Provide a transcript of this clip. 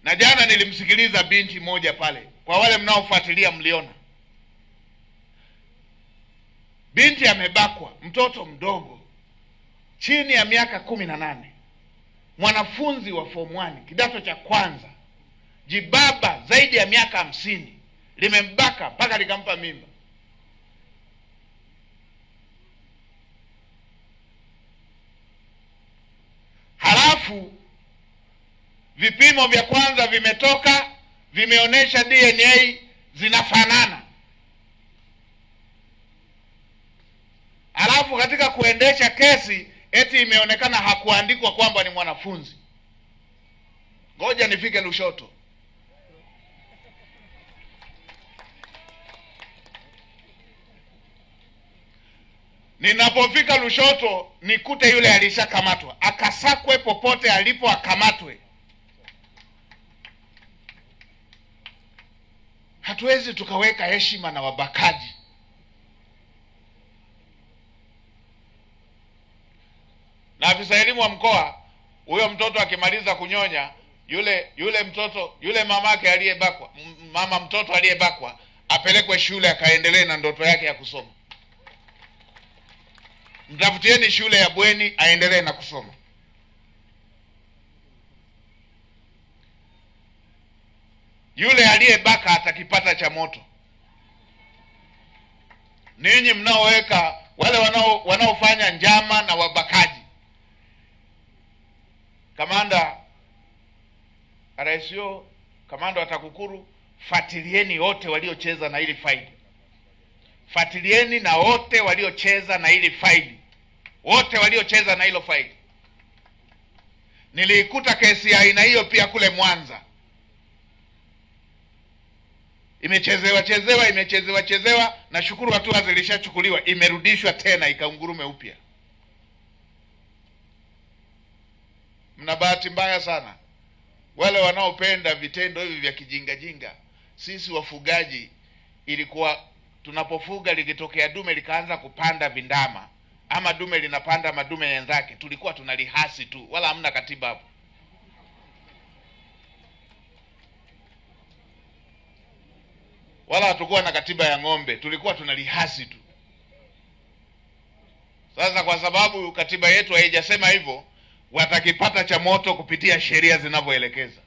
Na jana nilimsikiliza binti moja pale, kwa wale mnaofuatilia mliona. Binti amebakwa, mtoto mdogo chini ya miaka 18, mwanafunzi wa form 1 kidato cha kwanza. Jibaba zaidi ya miaka 50 limembaka mpaka likampa mimba. Halafu vipimo vya kwanza vimetoka, vimeonyesha DNA zinafanana. Halafu katika kuendesha kesi eti imeonekana hakuandikwa kwamba ni mwanafunzi. Ngoja nifike Lushoto. Ninapofika Lushoto nikute yule alishakamatwa, akasakwe popote alipo, akamatwe. Hatuwezi tukaweka heshima na wabakaji. Na afisa elimu wa mkoa, huyo mtoto akimaliza kunyonya, yule mtoto, yule mamake aliyebakwa, mama mtoto aliyebakwa apelekwe shule akaendelee na ndoto yake ya kusoma. Mtafutieni shule ya bweni aendelee na kusoma. Yule aliyebaka atakipata cha moto. Ninyi mnaoweka, wale wanaofanya njama na wabakaji, kamanda RSO, kamanda wa TAKUKURU, fuatilieni wote waliocheza na hili faili. Fuatilieni na wote waliocheza na hili faili. Wote waliocheza na hilo faili. Niliikuta kesi ya aina hiyo pia kule Mwanza. Imechezewa. Nashukuru hatua zilishachukuliwa, imerudishwa tena ikaungurume upya. Mna bahati mbaya sana wale wanaopenda vitendo hivi vya kijinga. Sisi wafugaji, ilikuwa tunapofuga likitokea dume likaanza kupanda vindama, ama dume linapanda madume wenzake, tulikuwa tunalihasi tu, wala hamna katiba hapo. Wala hatukuwa na katiba ya ng'ombe, tulikuwa tunalihasi tu. Sasa kwa sababu katiba yetu haijasema hivyo, watakipata cha moto kupitia sheria zinavyoelekeza.